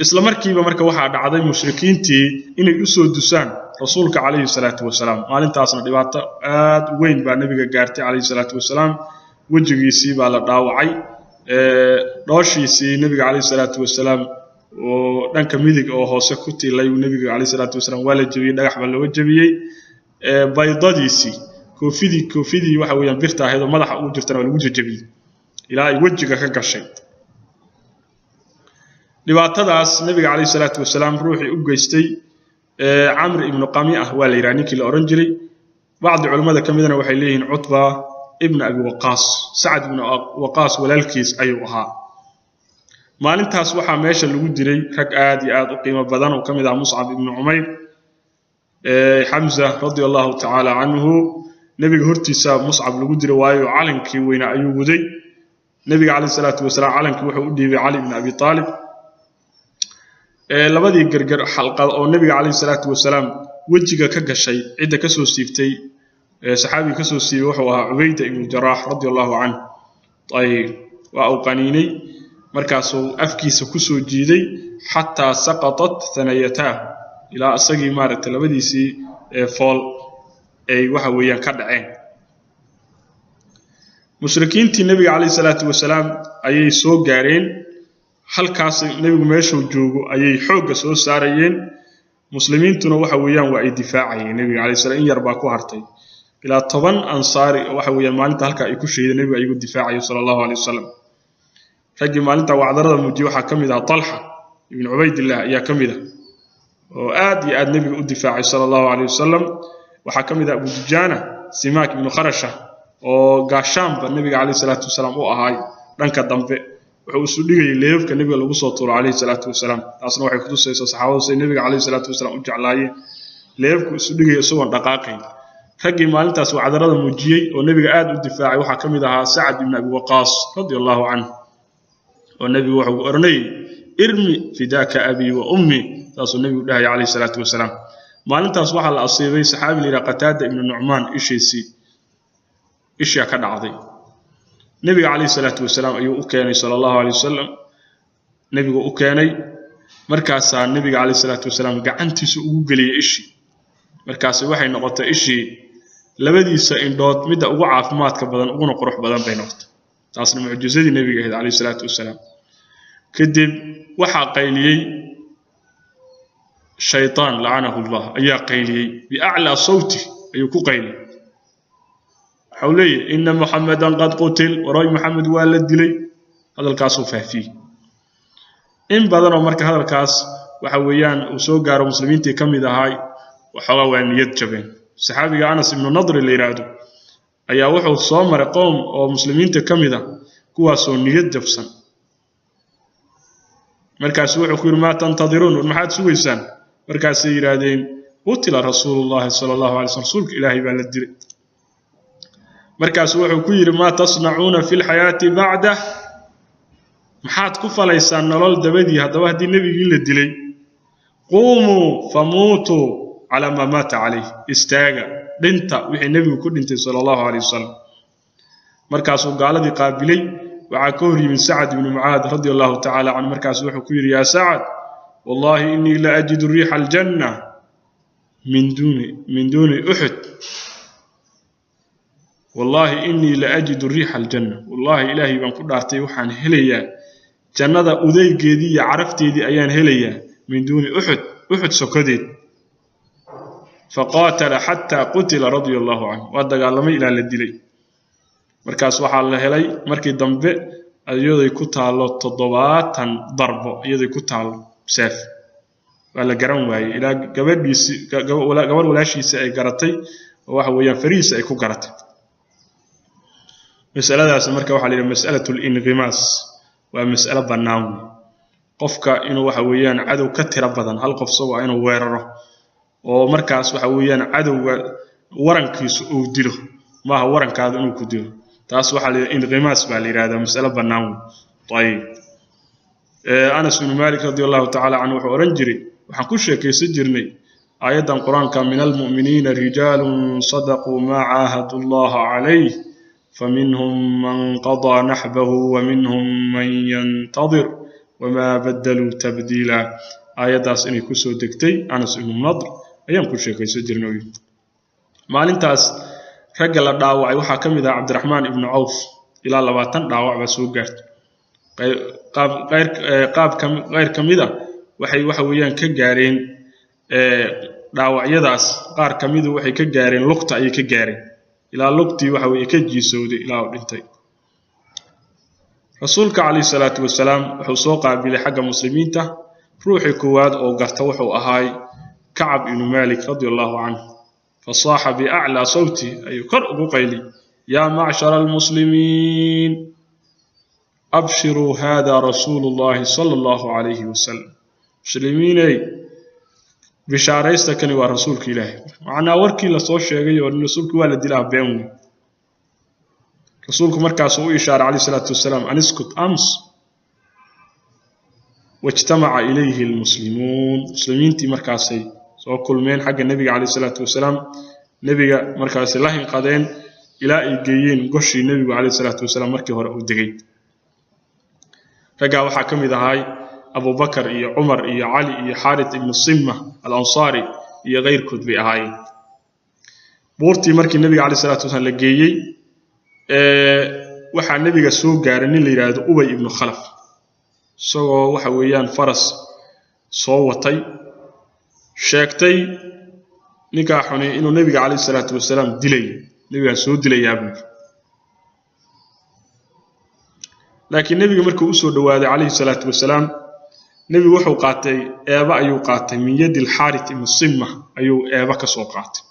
إسلام مركي بمركي واحد عدي مشركين تي إنه يسود دسان رسولك عليه الصلاة والسلام ما لنت أصلا دبعت وين بقى نبي قارتي عليه الصلاة والسلام وجهي يسيب على الضاوعي راشي يسي نبي عليه الصلاة والسلام ودانك ميدق oo hoose ku tiilay nabiga kaleey salaatu wasalaam wala jabiyay dhagax bal loo jabiyay baydadiisi koofidii waxa weeyaan birta ahayd oo madaxa ugu jirtana lagu jabiyay ilaa ay wajiga ka gashay dhibaatadaas nabiga kaleey salaatu wasalaam ruuxi u geystay Amr ibn Qami'ah wala iraani kii la oran jiray baad culimada kamidana waxay leeyihiin Utba ibn Abi Waqqas Sa'd ibn Waqqas walaalkiis ayuu ahaa maalintaas waxa meesha lagu diray rag aad iyo aad u qiimo badan oo kamid ah Mus'ab ibn Umayr Hamza radiyallahu ta'ala anhu nabiga hortiisa Mus'ab lagu diray waayo calankii weyna ayuu waday nabiga kaleey salaatu wasalaam calankii wuxuu u dhiibay Ali ibn Abi Talib labadii gargar xalqad oo nabiga kaleey salaatu wasalaam wajiga ka gashay cida ka soo siiftay saxaabi ka soo siibay wuxuu ahaa Ubayda ibn Jarrah radiyallahu anhu طيب waa uu qaniinay markaasuu afkiisa ku soo jiiday hatta saqatat thanayatahu ila asagii maaragtay labadiisii fool ay waxa weeyaan ka dhaceen mushrikiintii nabiga kaleey salaatu wasalaam ayay soo gaareen halkaas nabigu meeshuu joogo ayay xoog soo saarayeen muslimiintuna waxa weeyaan waa ay difaacayeen nabiga kaleey salaam in yar baa ku hartay ila 10 ansaari waxa weeyaan maalinta halka ay ku sheeydeen nabiga ayuu difaacay sallallahu alayhi wasallam ragii maalinta wacdarada muujiyo waxa kamid ah Talha ibn Ubaydillah ayaa kamid ah oo aad iyo aad nabiga u difaacay sallallahu alayhi wasallam waxa kamid ah Abu Dujana Simak ibn Kharasha oo gaashaanba nabiga kaleey salaatu wasalaam u ahaay dhanka dambe wuxuu isu dhigay leeyafka nabiga lagu soo tuuro kaleey salaatu wasalaam taasna waxay ku tusaysaa saxaabadu say nabiga kaleey salaatu wasalaam u jeclaayeen leeyafku isu dhigay isagoo dhaqaaqay ragii maalintaas wacdarada muujiyay oo nabiga aad u difaacay waxa kamid ah Sa'd ibn Abi Waqqas radiyallahu anhu والنبي وحو أرني ارمي فداك أبي وأمي تاسو النبي الله عليه الصلاة والسلام ما لنت أصبح الأصيبي صحابي لي قتادة ابن النعمان إيش كان عظيم النبي عليه الصلاة والسلام أيو أكاني صلى الله عليه وسلم نبي أكاني مركز النبي عليه الصلاة والسلام قعنتي سوق لي إيشي مركز وحي نقطة إيشي لبدي سإندود مدة وعاف مات كبدن ونقرح بدن بينات تاسنا معجزة النبي عليه الصلاة والسلام كدب وحا قيلي الشيطان لعنه الله أيا قيلي بأعلى صوتي أيكو قيلي حولي إن محمدا قد قتل ورأي محمد والد لي هذا الكاس فيه إن بدنا مرك هذا الكاس وحويان وسوقار مسلمين تكمل هاي وحوا نيد جبين صحابي أنس بن نضر اللي يرادو أيا وحو صامر قوم أو مسلمين تكمل كواسو نيد جبسن مركز وحو كل ما تنتظرون والمحاد سويسان مركز يرادين قتل رسول الله صلى الله عليه وسلم رسولك إلهي بالدري مركز وحو كل ما تصنعون في الحياة بعده محاد كفليسان نلول دبدي هذا وحدي النبي قيل الدلي قوموا فموتوا على ما مات عليه استاغا دنتا وحي النبي كل انت صلى الله عليه وسلم مركز قال دي قابلي وعكوري من سعد بن معاذ رضي الله تعالى عنه مركز وحو كل يا سعد والله إني لا أجد ريح الجنة من دون أحد والله إني لا أجد ريح الجنة والله إلهي بان قدرتي وحان هليا جنة أذي جدي عرفتي دي أيان هليا من دون أحد سكدت فقاتل حتى قتل رضي الله عنه وهذا قال لما إلى الدلي مركز وحال الله هلي مركز دنب أيضا كتالو تضباطا ضربه أيضا كتالو سيف ولا جرام واي إلى قبل ولا شيء سأجرتي وهو ينفريس أيكو جرتي مسألة هذا مركز وحال مسألة الإنغماس ومسألة بناون قفك إنه وحويان عدو كتر بدن هل قف سوى إنه ويره ومركز وحويان عدو ورنكيس وديله ما هو ورنك هذا إنه كديله تصبح الانغماس بالإرادة مسألة بناون طيب أنس بن مالك رضي الله تعالى عنه وحورنجري وحنكون شيء يسجرني آيات القرآن كان من المؤمنين رجال صدقوا ما عاهدوا الله عليه فمنهم من قضى نحبه ومنهم من ينتظر وما بدلوا تبديلا آيات إني كسو دكتي أنس بن النضر أيام كل شيء يسجرني maalintaas ragga la dhaawacay waxa kamid ah Cabdiraxmaan ibn Awf ila 20 dhaawac ba soo gaartay qayr kamid ah waxa weeyaan ka gaareen dhaawacyadaas qaar kamid ah waxay ka gaareen lugta ay ka gaareen ila lugtii waxa weey ka jiisowday ila uu dhintay rasuulka kaleey salaatu wasalaam wuxuu soo qaabilay xagga muslimiinta ruuxi koowaad oo garta wuxuu ahaay Ka'b ibn Malik radiyallahu anhu فصاح بأعلى صوته أي قرء قيلي يا معشر المسلمين أبشروا هذا رسول الله صلى الله عليه وسلم مسلمين بشارة استكني ورسولك إلهي معنا وركي لصوت شيء ورسولك والد الله بيوم رسولك مركز إشارة عليه الصلاة والسلام أن اسكت أمس واجتمع إليه المسلمون مسلمين تي مركزي وكل من حق النبي عليه الصلاة والسلام نبي مركز الله قادين إلى إيجين قشي النبي عليه الصلاة والسلام مركز هو الدقي رجع وحكم إذا هاي أبو بكر إيه عمر إيه علي إيه حارث بن الصمة الأنصاري إيه غير كتب هاي بورتي مركز النبي عليه الصلاة والسلام لجيي وح النبي السوق جارني اللي يراد أبي بن خلف سو وحويان فرس صوتي sheegtay ninka xunay inuu nabiga kaleey salaatu wasalaam dilay nabiga soo dilay yaabay laakiin nabiga markuu soo dhawaaday kaleey salaatu wasalaam nabigu wuxuu qaatay eeba ayuu qaatay min yadil Harith ibn Simma ayuu eeba ka soo qaatay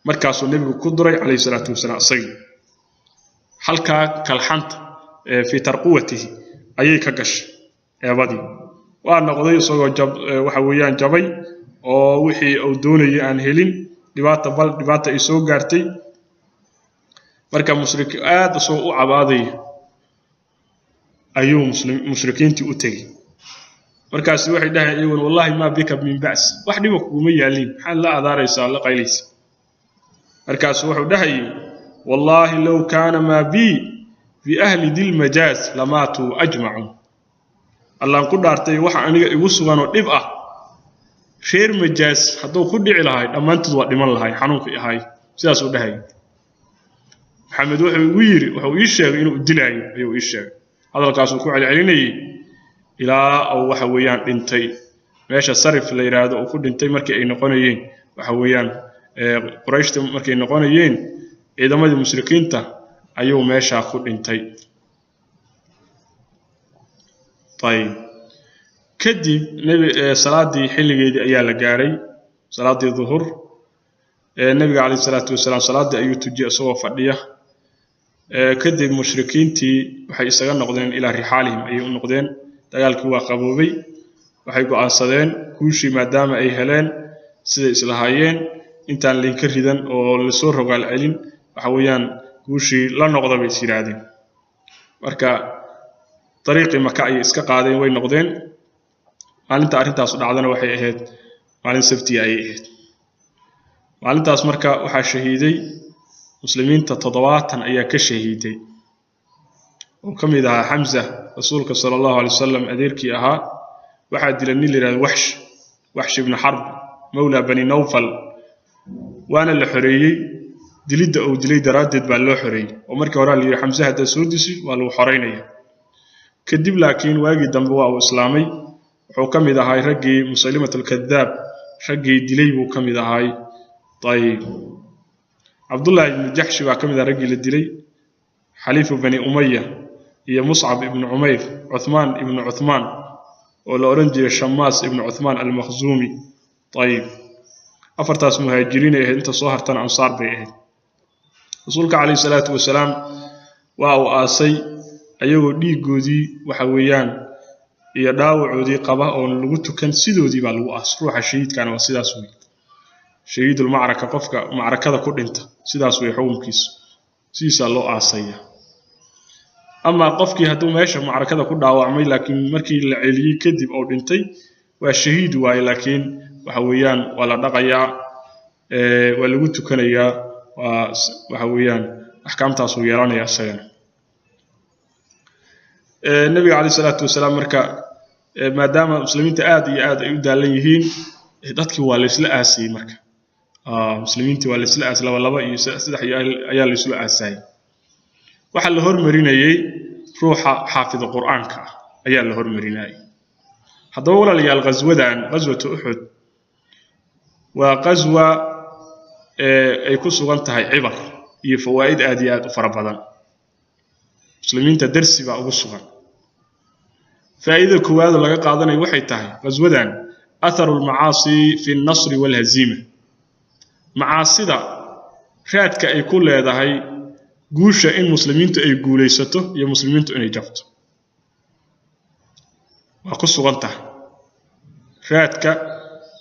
markaasuu nabigu ku duray kaleey salaatu wasalaam asay halka kalxanta fi tarquwatihi ayay ka gashay eebadii waa noqday isagoo waxa weeyaan jabay oo wixii uu doonayay aan helin dhibaata ay soo gaartay marka aad soo u cabaaday ayuu mushrikiintii u tagay markaas waxay dhahay wallahi ma bika min ba's wax dhibo kuma yaalin xal la adaaraysa la qaylaysa markaas wuxuu dhahay wallahi law kana ma bi ahli dil majaz lamatu ajma'u الله ku dhaartay waxa aniga igu sugan oo dib ah sheer majaas haduu ku dhici lahayd dhamaantood waa dhiman lahayd xanuunka yahay sidaas uu dhahay maxamed wuxuu yiri wuxuu ii sheegay inuu dilaayo ayuu ii sheegay hadalkaas uu ku celcelinayay ilaa oo waxa weeyaan dhintay meesha sarif la yiraahdo oo ku dhintay markii ay noqonayeen waxa weeyaan qurayshta markii ay noqonayeen ciidamadii mushrikiinta ayuu meesha ku dhintay طيب kadib nabi salaadii xilligeedii ayaa la gaaray salaadii dhuhur nabiga kaleey salaatu wasalaam salaadii ayuu tujiyay isagoo fadhiya kadib mushrikiintii waxay isaga noqdeen ila rixaalihim ay u noqdeen dagaalkii waa qaboobay waxay go'aansadeen kuushii maadaama ay heleen sida islahaayeen intaan linka ridan oo la soo rogaal celin waxa weeyaan kuushii la noqdo bay siraadeen marka طريقي مكة ay iska qaadeen way noqdeen maalinta arintaas dhacdana waxay ahayd maalin sabti ay ahayd maalintaas marka waxa shahiiday muslimiinta 70 ayaa ka shahiiday oo kamid ah Hamza rasuulka sallallahu alayhi wasallam adeerkii ahaa waxa dilay nin leeyahay Wahsh ibn Harb mawla bani Nawfal waana la xoreeyay dilida oo dilay daraadeed baa loo xoreeyay oo markii hore la yiri Hamza hada soo disi waa lagu xoreynaya kadib laakiin waagi dambe waa uu islaamay wuxuu kamid ahaa ragii Musaylimatul Kaddaab ragii dilay buu kamid ahaa طيب Abdullah ibn Jahsh waa kamid ah ragii la dilay Halif bani Umayya iyo Mus'ab ibn Umayr Uthman ibn Uthman oo la oran jiray Shammas ibn Uthman al-Makhzumi طيب afartaas muhaajiriin ee inta soo hartan ansaar bay ahayd rasuulka kaleey salaatu wasalaam waa uu aasay ayagoo dhiigoodii waxa weeyaan iyo dhaawacoodii qaba oo lagu tukan sidoodii baa lagu aas ruuxa shahiidkana waa sidaas weey shahiidul macraka qofka macrakada ku dhinta sidaas weey xukunkiisu siisa loo aasaya ama qofkii haduu meesha macrakada ku dhaawacmay laakiin markii la celiyay kadib oo dhintay waa shahiid waay laakiin waxa weeyaan waa la dhaqayaa waa lagu tukanayaa waxa weeyaan ahkaamtaas uu yeelanaya sayana nabi kaleey salaatu wasalaam marka maadaama muslimiinta aad iyo aad ay u daalan yihiin dadkii waa la isla aasay marka muslimiintii waa la isla aasay laba iyo saddex ayaa la isla aasay waxa la hormarinayay ruuxa xaafida quraanka ayaa la hormarinayay hadaba walaalayaal qaswadan qaswatu uhud waa qaswa ay ku sugan tahay cibar iyo fawaa'id aad iyo aad u fara badan muslimiinta darsi baa ugu sugan فائدة كواد لغا قادنay waxay tahay qaswadan atharul maasi fi an-nasr wal hazima maasida raadka ay ku leedahay guusha in muslimiintu ay guuleysato iyo muslimiintu inay jabto waa ku sugan tahay raadka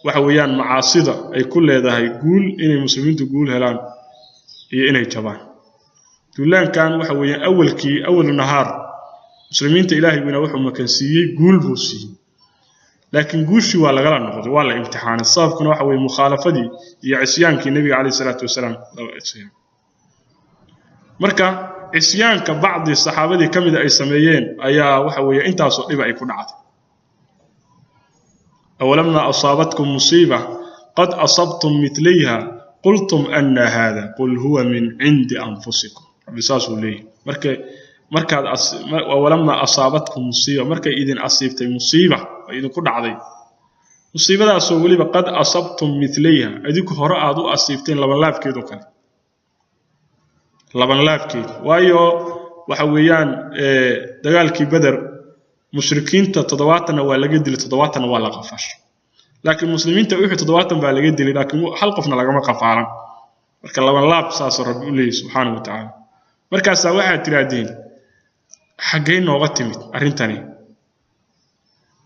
waxa weeyaan maasida ay ku leedahay guul inay muslimiintu guul helaan iyo inay jabaan duulaankan waxa weeyaan awal nahaar muslimiinta ilaahay wina wuxuu makansiiyay guul buu siiyay laakiin guushi waa laga noqday waa la imtixaanay sababkuna waxa weey mukhalafadii iyo cisyaankii nabiga kaleey salaatu wasalaam marka cisyaanka bacdi saxaabadii kamid ay sameeyeen ayaa waxa weey intaas oo dhib ay ku dhacday awalamma asaabatkum musiiba qad asabtum mithliha qultum anna hada qul huwa min indi anfusikum bisaas leey markaad awalamma asaabatkum musiiba markay idin asiibtay musiiba ay idin ku dhacday musiibadaas oo waliba qad asabtum mithliha adigu hore aad u asiibteen laban laabkeed oo kale laban laabkeed waayo waxa weeyaan dagaalkii badar mushrikiinta 70 waa laga dilay 70 waa la qafash laakiin muslimiinta wixii 70 baa laga dilay laakiin hal qofna laga ma qafaalan marka laban laab saas rabbi u leeyahay subhanahu wa ta'ala markaas waxa tiraadeen xagee nooga timid arintani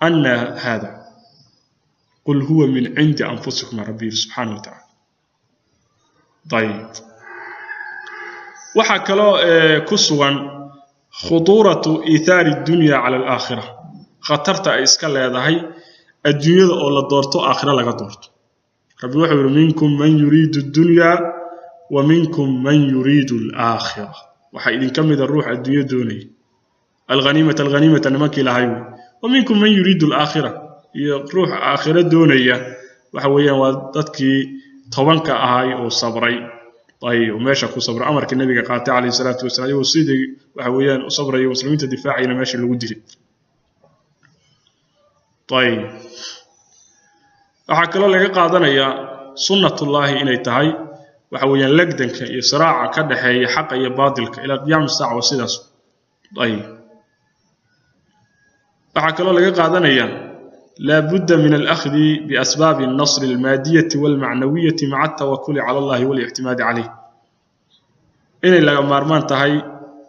anna hada qul huwa min indi anfusikum rabbi subhanahu wa ta'ala طيب waxa kale ku sugan khuduratu ithari dunya ala al-akhirah khatarta ay iska leedahay adduunyada oo la doorto aakhira laga doorto rabbi wuxuu yiri minkum man yuridu ad-dunya wa minkum man yuridu al-akhirah waxa idin kamid ruux adduunya doonay الغنيمة نمكي لهاي ومنكم من يريد الآخرة يروح آخرة دونية وحويا ودتكي طوانك أهاي وصبري طيب وماشي كو صبر أمرك النبي قاطع عليه الصلاة والسلام وسيدي وحويا وصبري ومسلمين الدفاعي ماشي اللي ودري طيب وحكى الله لك قادنا يا سنة الله إن تهاي وحويا لقدنك يسراع كدحي حق يا باطلك إلى قيام الساعة وسيدس طيب waxa kale laga qaadanayaa لا بد من الأخذ بأسباب النصر المادية والمعنوية مع التوكل على الله والاعتماد عليه إن إلا مارمان تهي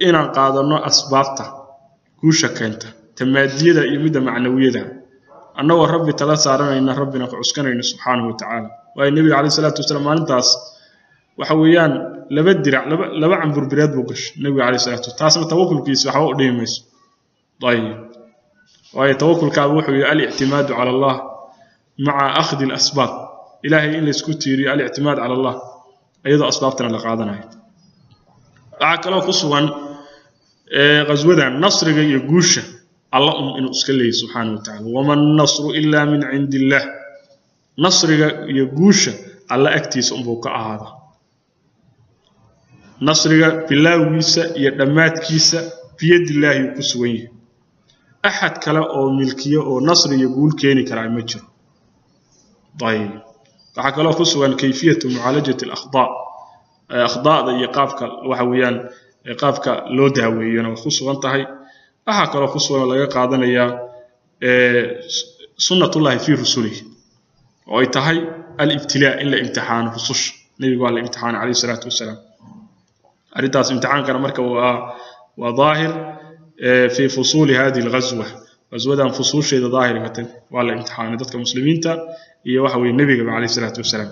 إن قادرنا أسبابته كوشا كانت تمادية يمد معنوية أنه ربي ثلاث سارنا إن ربنا عسكنا سبحانه وتعالى والنبي عليه الصلاة والسلام أنتاس وحويان لبا عن بربريات بوقش النبي عليه الصلاة والسلام تاسم توكل كيس وحاول ديمس طيب ويتوكل كابوحي الاعتماد على الله مع أخذ الأسباب إلهي إن لسكوتيري الاعتماد على الله أيضا أسبابتنا لقادنا أعكلوا قصوا غزوة نصر يقوش الله إنه أسكله سبحانه وتعالى وما النصر إلا من عند الله نصر يقوش الله أكتيس أمبوك هذا نصر بالله ويسا يدمات كيسا بيد الله يكسويه أحد كلا أو ملكية أو نصر يقول كيني كلا مجر طيب فحكى خصوصا كيفية معالجة الأخطاء أخطاء ذي يقابك وحويان يقابك لو داويين وخصوصا انتهي أحكى خصوصا لغا قادنا يا سنة الله في رسوله ويتهي الابتلاء إلا امتحان رسوش نبي قال الامتحان عليه الصلاة والسلام أريداس امتحان كان مركب وظاهر في فصول هذه الغزوة غزوة فصول شيء ظاهر مثلا وعلى امتحان ضدك مسلمين تا يوحوي النبي عليه الصلاة والسلام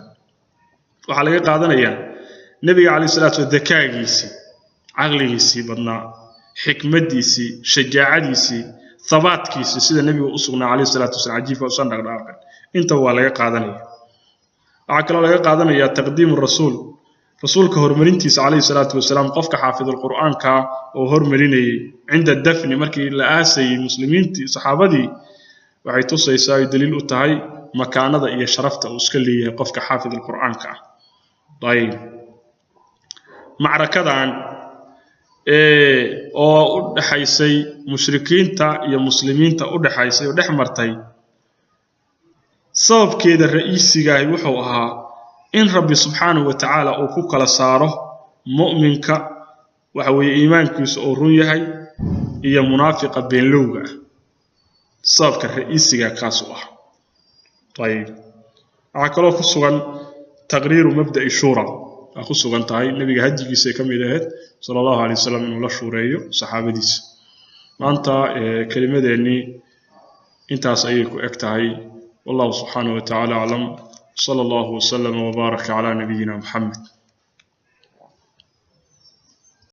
وحلقة قادنا يعني النبي عليه الصلاة والسلام ذكاء جيسي عقل جيسي بدنا حكمة جيسي شجاعة جيسي ثبات جيسي سيد النبي وأصغنا عليه الصلاة والسلام عجيب وصندق الآخر انت وعلقة قادنا عقل وعلقة قادنا يا تقديم الرسول رسولك هرمرينتيس عليه الصلاة والسلام قفك حافظ القرآن كا وهرمريني عند الدفن مركي لآسي مسلمين صحابتي وعيتوصي يساوي دليل أتهي مكانة إيا شرفت أسكالي قفك حافظ القرآن كا طيب معركة عن أو أدحيسي مشركين تا إيا مسلمين تا أدحيسي ودحمرتي صوب كيدا الرئيسي جاي وحوها إن ربي سبحانه وتعالى أو كوكا لصاره مؤمنك وحوي إيمانك يسأرون يهي هي منافقة بين لوغة صابك الرئيسي كاسوة طيب عاكلو خصوصا تقرير مبدأ الشورى خصوصا تاي نبي هدي سيكم إلهت صلى الله عليه وسلم من الله شوريه صحابة ديس ما أنت كلمة ديني انت سأيك اكتاي والله سبحانه وتعالى أعلم صلى الله وسلم وبارك على نبينا محمد